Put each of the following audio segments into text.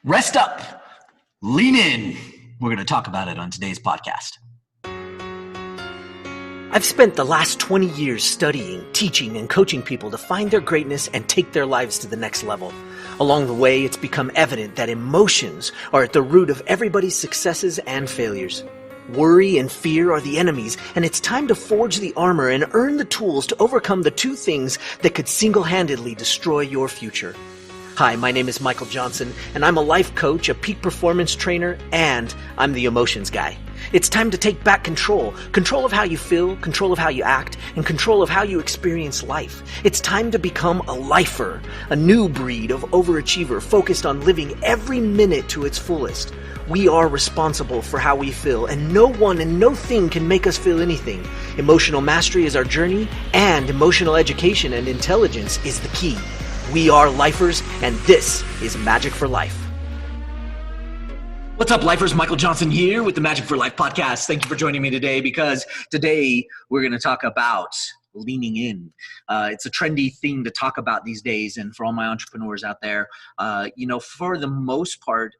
Rest up, lean in. We're going to talk about it on today's podcast. I've spent the last 20 years studying, teaching, and coaching people to find their greatness and take their lives to the next level. Along the way, it's become evident that emotions are at the root of everybody's successes and failures. Worry and fear are the enemies, and it's time to forge the armor and earn the tools to overcome the two things that could single-handedly destroy your future. Hi, my name is Michael Johnson, and I'm a life coach, a peak performance trainer, and I'm the emotions guy. It's time to take back control of how you feel, control of how you act, and control of how you experience life. It's time to become a lifer, a new breed of overachiever focused on living every minute to its fullest. We are responsible for how we feel, and no one and no thing can make us feel anything. Emotional mastery is our journey, and emotional education and intelligence is the key. We are lifers, and this is Magic for Life. What's up, lifers? Michael Johnson here with the Magic for Life podcast. Thank you for joining me today, because today we're going to talk about leaning in. It's a trendy thing to talk about these days, and for all my entrepreneurs out there, for the most part,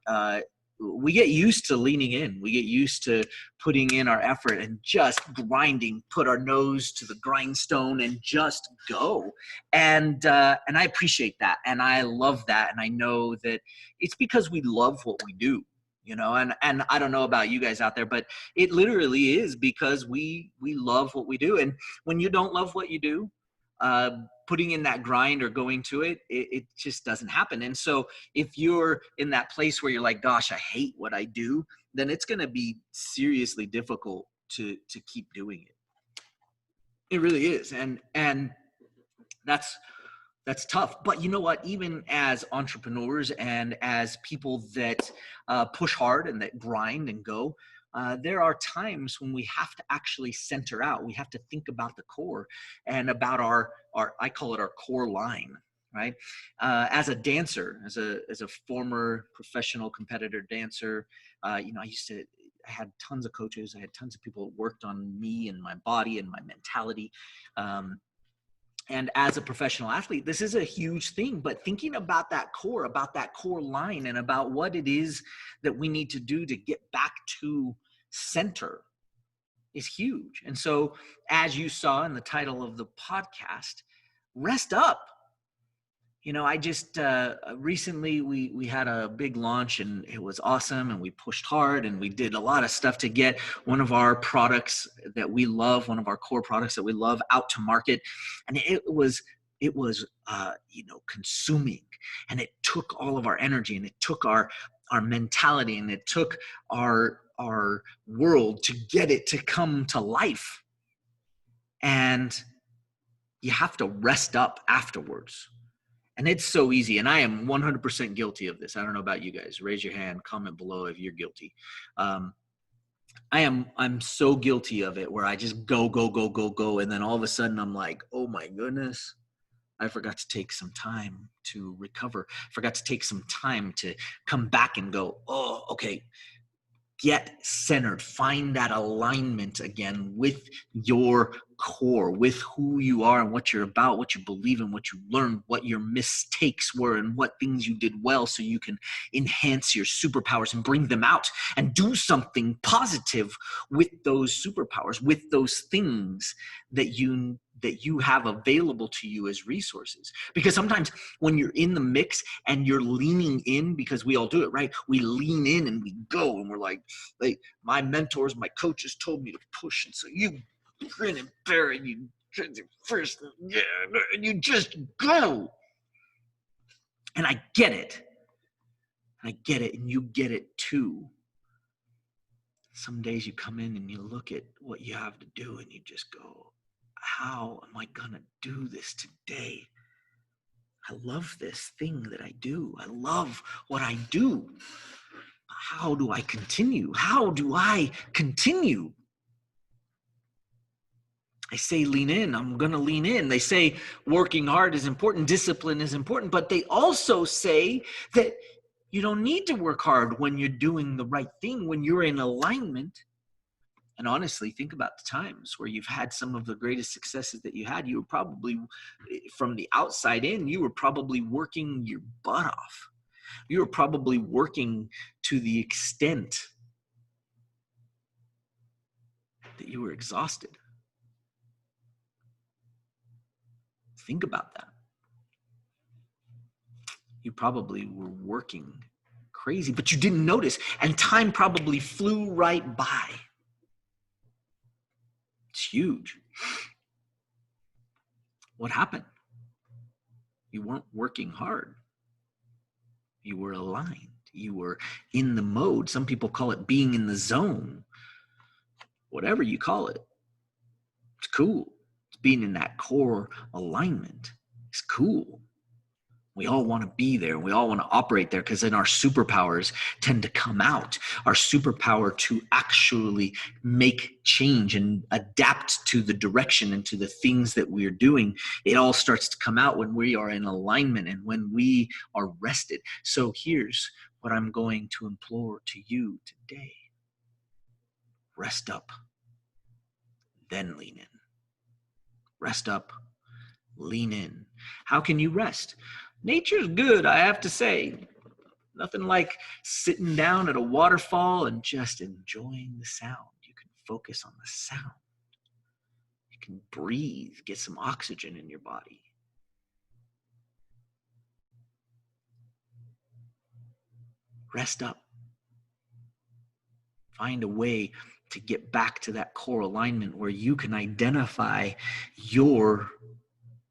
we get used to leaning in. We get used to putting in our effort and just grinding, put our nose to the grindstone and just go. And I appreciate that. And I love that. And I know that it's because we love what we do, and I don't know about you guys out there, but it literally is because we love what we do. And when you don't love what you do, putting in that grind or going to it just doesn't happen. And so if you're in that place where you're like, gosh, I hate what I do, then it's going to be seriously difficult to keep doing it. It really is. And that's tough. But you know what? Even as entrepreneurs and as people that push hard and that grind and go, there are times when we have to actually center out. We have to think about the core and about our I call it our core line, right? As a dancer, as a former professional competitor dancer, I had tons of coaches. I had tons of people that worked on me and my body and my mentality. And as a professional athlete, this is a huge thing, but thinking about that core line and about what it is that we need to do to get back to center is huge. And so as you saw in the title of the podcast, rest up. I just recently we had a big launch and it was awesome, and we pushed hard and we did a lot of stuff to get one of our products that we love, one of our core products that we love, out to market. And it was consuming, and it took all of our energy, and it took our mentality, and it took our world to get it to come to life. And you have to rest up afterwards. And it's so easy. And I am 100% guilty of this. I don't know about you guys. Raise your hand, comment below if you're guilty. I'm so guilty of it, where I just go. And then all of a sudden I'm like, oh my goodness, I forgot to take some time to recover. Forgot to take some time to come back and go, oh, okay. Get centered, find that alignment again with your core, with who you are and what you're about, what you believe in, what you learned, what your mistakes were, and what things you did well, so you can enhance your superpowers and bring them out and do something positive with those superpowers, with those things that you have available to you as resources. Because sometimes when you're in the mix and you're leaning in, because we all do it, right? We lean in and we go, and we're like my mentors, my coaches told me to push, and so you grin and bear and you first, and you just go. And I get it, and you get it too. Some days you come in and you look at what you have to do and you just go, how am I gonna do this today? I love this thing that I do. I love what I do. How do I continue? I say lean in. I'm going to lean in. They say working hard is important. Discipline is important. But they also say that you don't need to work hard when you're doing the right thing, when you're in alignment. And honestly, think about the times where you've had some of the greatest successes that you had. You were probably, from the outside in, you were probably working your butt off. You were probably working to the extent that you were exhausted. Think about that. You probably were working crazy, but you didn't notice, and time probably flew right by. It's huge. What happened? You weren't working hard. You were aligned. You were in the mode. Some people call it being in the zone. Whatever you call it. It's cool. It's being in that core alignment. It's cool. We all want to be there. We all want to operate there because then our superpowers tend to come out. Our superpower to actually make change and adapt to the direction and to the things that we are doing. It all starts to come out when we are in alignment and when we are rested. So here's what I'm going to implore to you today. Rest up, then lean in. Rest up, lean in. How can you rest? Nature's good, I have to say. Nothing like sitting down at a waterfall and just enjoying the sound. You can focus on the sound. You can breathe, get some oxygen in your body. Rest up. Find a way to get back to that core alignment where you can identify your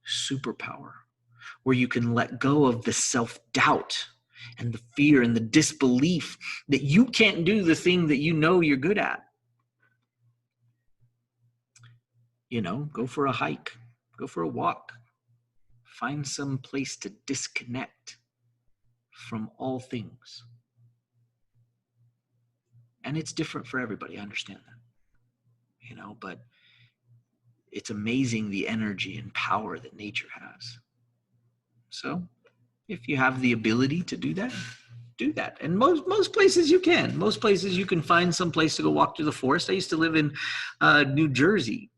superpower, where you can let go of the self-doubt and the fear and the disbelief that you can't do the thing that you know you're good at. You know, go for a hike, go for a walk, find some place to disconnect from all things. And it's different for everybody, I understand that. You know, but it's amazing the energy and power that nature has. So if you have the ability to do that, do that. And most places you can. Most places you can find some place to go walk through the forest. I used to live in New Jersey.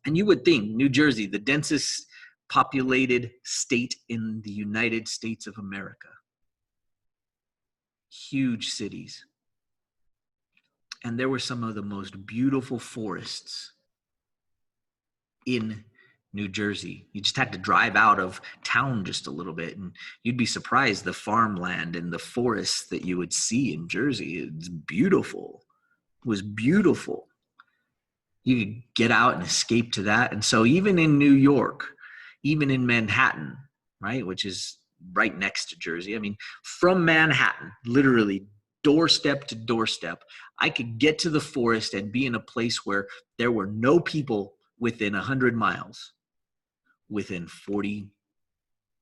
And you would think New Jersey, the densest populated state in the United States of America. Huge cities. And there were some of the most beautiful forests in New Jersey. You just had to drive out of town just a little bit and you'd be surprised the farmland and the forests that you would see in Jersey. It's beautiful. It was beautiful. You could get out and escape to that. And so even in New York, even in Manhattan, right, which is right next to Jersey, I mean, from Manhattan, literally doorstep to doorstep, I could get to the forest and be in a place where there were no people within 100 miles, within 40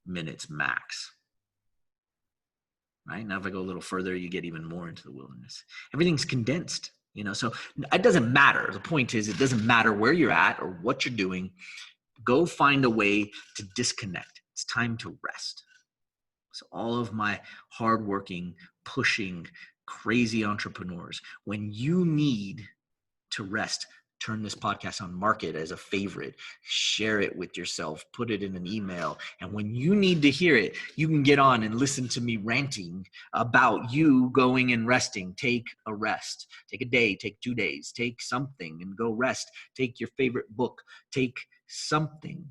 minutes max. Right? Now, if I go a little further, you get even more into the wilderness. Everything's condensed, you know, so it doesn't matter. The point is, it doesn't matter where you're at or what you're doing. Go find a way to disconnect. It's time to rest. So all of my hardworking, pushing, crazy entrepreneurs, when you need to rest, turn this podcast on, mark it as a favorite, share it with yourself, put it in an email. And when you need to hear it, you can get on and listen to me ranting about you going and resting. Take a rest, take a day, take 2 days, take something and go rest. Take your favorite book, take something.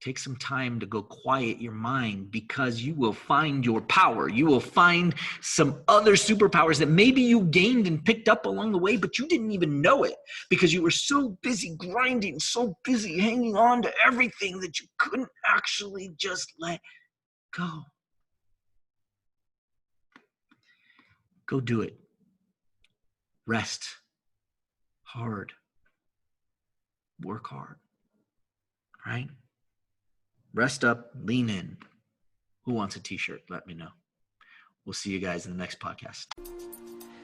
Take some time to go quiet your mind because you will find your power. You will find some other superpowers that maybe you gained and picked up along the way, but you didn't even know it because you were so busy grinding, so busy hanging on to everything that you couldn't actually just let go. Go do it. Rest hard. Work hard. Right? Rest up, lean in. Who wants a t-shirt? Let me know. We'll see you guys in the next podcast.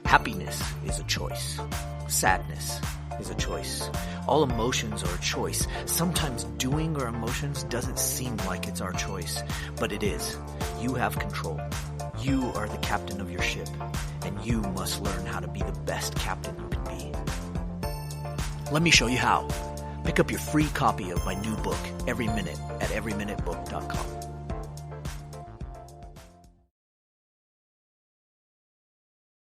Happiness is a choice. Sadness is a choice. All emotions are a choice. Sometimes doing our emotions doesn't seem like it's our choice, but it is. You have control. You are the captain of your ship, and you must learn how to be the best captain you can be. Let me show you how. Pick up your free copy of my new book, Every Minute, at everyminutebook.com.